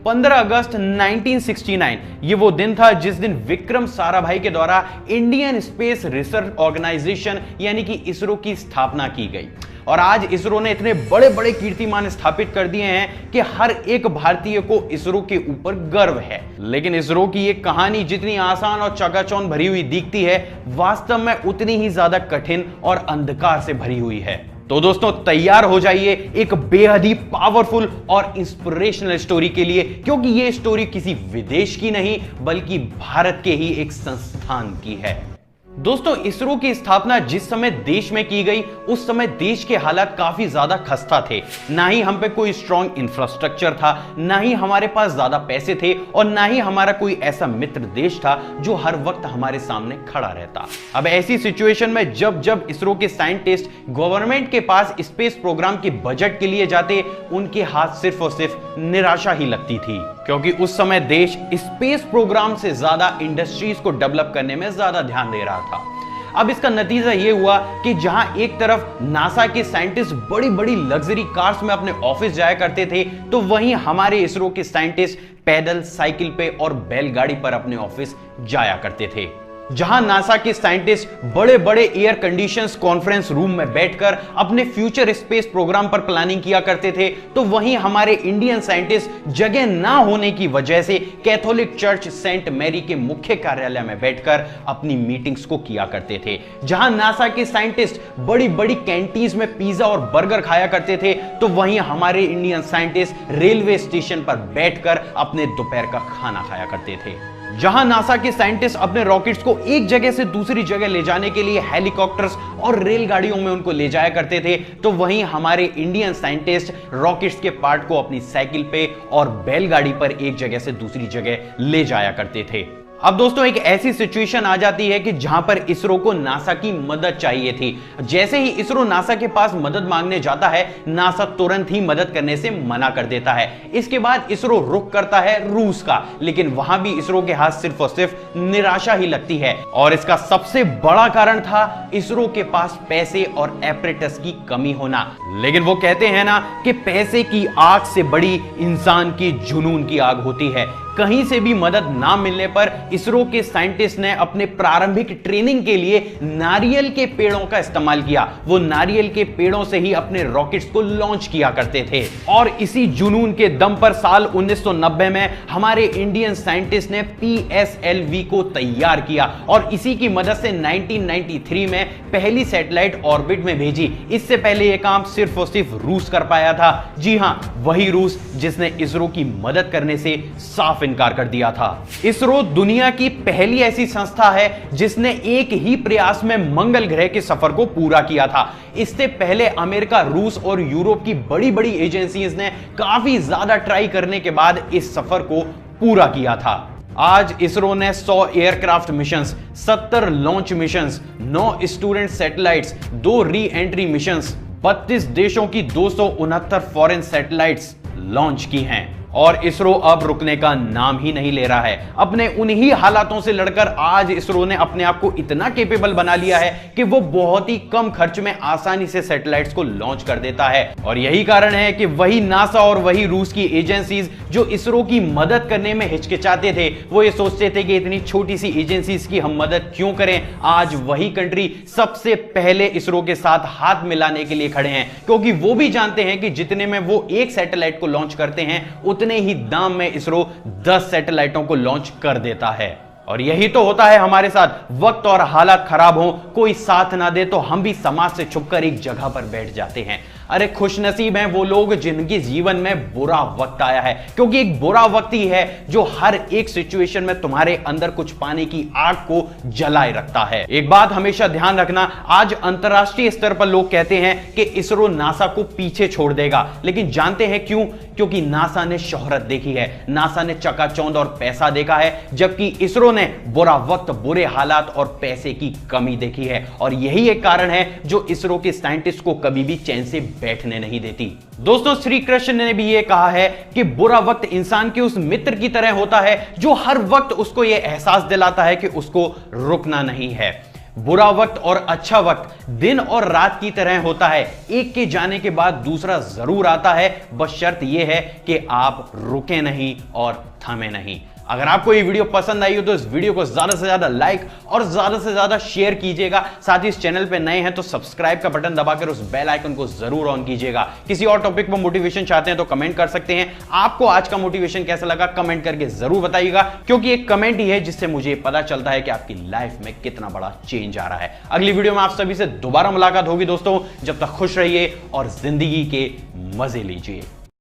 15 अगस्त 1969 ये वो दिन था जिस दिन विक्रम साराभाई के द्वारा इंडियन स्पेस रिसर्च ऑर्गेनाइजेशन यानी कि इसरो की स्थापना की गई। और आज इसरो ने इतने बड़े बड़े कीर्तिमान स्थापित कर दिए हैं कि हर एक भारतीय को इसरो के ऊपर गर्व है। लेकिन इसरो की ये कहानी जितनी आसान और चकाचौंध भरी हुई दिखती है, वास्तव में उतनी ही ज्यादा कठिन और अंधकार से भरी हुई है। तो दोस्तों तैयार हो जाइए एक बेहद ही पावरफुल और इंस्पिरेशनल स्टोरी के लिए, क्योंकि ये स्टोरी किसी विदेश की नहीं बल्कि भारत के ही एक संस्थान की है। दोस्तों इसरो की स्थापना जिस समय देश में की गई उस समय देश के हालात काफी ज्यादा खस्ता थे। ना ही हम पे कोई स्ट्रॉन्ग इंफ्रास्ट्रक्चर था, ना ही हमारे पास ज्यादा पैसे थे और ना ही हमारा कोई ऐसा मित्र देश था जो हर वक्त हमारे सामने खड़ा रहता। अब ऐसी सिचुएशन में जब इसरो के साइंटिस्ट गवर्नमेंट के पास स्पेस प्रोग्राम के बजट के लिए जाते, उनके हाथ सिर्फ और सिर्फ निराशा ही लगती थी, क्योंकि उस समय देश स्पेस प्रोग्राम से ज्यादा इंडस्ट्रीज को डेवलप करने में ज्यादा ध्यान दे रहा था। अब इसका नतीजा यह हुआ कि जहां एक तरफ नासा के साइंटिस्ट बड़ी बड़ी लग्जरी कार्स में अपने ऑफिस जाया करते थे, तो वहीं हमारे इसरो के साइंटिस्ट पैदल, साइकिल पे और बैलगाड़ी पर अपने ऑफिस जाया करते थे। जहां नासा के साइंटिस्ट बड़े बड़े एयर कंडीशंस कॉन्फ्रेंस रूम में बैठकर अपने फ्यूचर स्पेस प्रोग्राम पर प्लानिंग किया करते थे, तो वहीं हमारे इंडियन साइंटिस्ट जगह ना होने की वजह से कैथोलिक चर्च सेंट मैरी के मुख्य कार्यालय में बैठकर अपनी मीटिंग्स को किया करते थे। जहां नासा के साइंटिस्ट बड़ी बड़ी कैंटीन्स में पिज्जा और बर्गर खाया करते थे, तो वहीं हमारे इंडियन साइंटिस्ट रेलवे स्टेशन पर बैठकर अपने दोपहर का खाना खाया करते थे। जहां नासा के साइंटिस्ट अपने रॉकेट्स को एक जगह से दूसरी जगह ले जाने के लिए हेलीकॉप्टर्स और रेलगाड़ियों में उनको ले जाया करते थे, तो वहीं हमारे इंडियन साइंटिस्ट रॉकेट्स के पार्ट को अपनी साइकिल पे और बैलगाड़ी पर एक जगह से दूसरी जगह ले जाया करते थे। अब दोस्तों एक ऐसी सिचुएशन आ जाती है कि जहां पर इसरो को नासा की मदद चाहिए थी। जैसे ही इसरो नासा के पास मदद मांगने जाता है, नासा तुरंत ही मदद करने से मना कर देता है। इसके बाद इसरो रुख करता है रूस का, लेकिन वहां भी इसरो के हाथ सिर्फ और सिर्फ निराशा ही लगती है। और इसका सबसे बड़ा कारण था इसरो के पास पैसे और एपरेटस की कमी होना। लेकिन वो कहते हैं ना कि पैसे की आग से बड़ी इंसान की जुनून की आग होती है। कहीं से भी मदद ना मिलने पर इसरो के साइंटिस्ट ने अपने प्रारंभिक ट्रेनिंग के लिए नारियल के पेड़ों का इस्तेमाल किया। वो नारियल के पेड़ों से ही अपने रॉकेट्स को लॉन्च किया करते थे। और इसी जुनून के दम पर साल 1990 में हमारे इंडियन साइंटिस्ट ने PSLV को तैयार किया और इसी की मदद से 1993 में पहली सैटेलाइट ऑर्बिट में भेजी। इससे पहले यह काम सिर्फ और सिर्फ रूस कर पाया था। जी हां, वही रूस जिसने इसरो की मदद करने से साफ इनकार कर दिया था। इसरो दुनिया की पहली ऐसी संस्था है जिसने एक ही प्रयास में मंगल ग्रह के सफर को पूरा किया था। इससे पहले अमेरिका, रूस और यूरोप की बड़ी बड़ी एजेंसीज ने काफी ज्यादा ट्राई करने के बाद इस सफर को पूरा किया था। आज इसरो ने 100 aircraft missions, 70 launch missions, 9 student satellites, 2 re entry missions, 32 देशों की 269 फॉरेन सैटेलाइट्स लॉन्च की हैं। और इसरो अब रुकने का नाम ही नहीं ले रहा है। अपने उन्हीं हालातों से लड़कर आज इसरो ने अपने आप को इतना कैपेबल बना लिया है कि वो बहुत ही कम खर्च में आसानी से सैटेलाइट्स को लॉन्च कर देता है। और यही कारण है कि वही नासा और वही रूस की एजेंसीज जो इसरो की मदद करने में हिचकिचाते थे, वो ये सोचते थे कि इतनी छोटी सी एजेंसीज की हम मदद क्यों करें, आज वही कंट्री सबसे पहले इसरो के साथ हाथ मिलाने के लिए खड़े हैं, क्योंकि वो भी जानते हैं कि जितने में वो एक सैटेलाइट को लॉन्च करते हैं उतने ही दाम में इसरो 10 सैटेलाइटों को लॉन्च कर देता है। और यही तो होता है हमारे साथ। वक्त और हालात खराब हो, कोई साथ ना दे, तो हम भी समाज से छुपकर एक जगह पर बैठ जाते हैं। अरे खुशनसीब हैं वो लोग जिनके जीवन में बुरा वक्त आया है, क्योंकि एक बुरा वक्त ही है जो हर एक सिचुएशन में तुम्हारे अंदर कुछ पाने की आग को जलाए रखता है। एक बात हमेशा ध्यान रखना, आज अंतरराष्ट्रीय स्तर पर लोग कहते हैं कि इसरो नासा को पीछे छोड़ देगा, लेकिन जानते हैं क्यों? क्योंकि नासा ने शोहरत देखी है, नासा ने चकाचौंध और पैसा देखा है, जबकि इसरो ने बुरा वक्त, बुरे हालात और पैसे की कमी देखी है। और यही एक कारण है जो इसरो के साइंटिस्ट को कभी भी चैन से बैठने नहीं देती। दोस्तों श्री कृष्ण ने भी यह कहा है कि बुरा वक्त इंसान के उस मित्र की तरह होता है जो हर वक्त उसको यह एहसास दिलाता है कि उसको रुकना नहीं है। बुरा वक्त और अच्छा वक्त दिन और रात की तरह होता है, एक के जाने के बाद दूसरा जरूर आता है, बस शर्त यह है कि आप रुके नहीं और थमे नहीं। अगर आपको ये वीडियो पसंद आई हो तो इस वीडियो को ज्यादा से ज्यादा लाइक और ज्यादा से ज्यादा शेयर कीजिएगा। साथ ही इस चैनल पे नए हैं तो सब्सक्राइब का बटन दबाकर उस बेल आइकन को जरूर ऑन कीजिएगा। किसी और टॉपिक पर मोटिवेशन चाहते हैं तो कमेंट कर सकते हैं। आपको आज का मोटिवेशन कैसा लगा कमेंट करके जरूर बताइएगा, क्योंकि एक कमेंट ही है जिससे मुझे पता चलता है कि आपकी लाइफ में कितना बड़ा चेंज आ रहा है। अगली वीडियो में आप सभी से दोबारा मुलाकात होगी दोस्तों। जब तक खुश रहिए और जिंदगी के मजे लीजिए।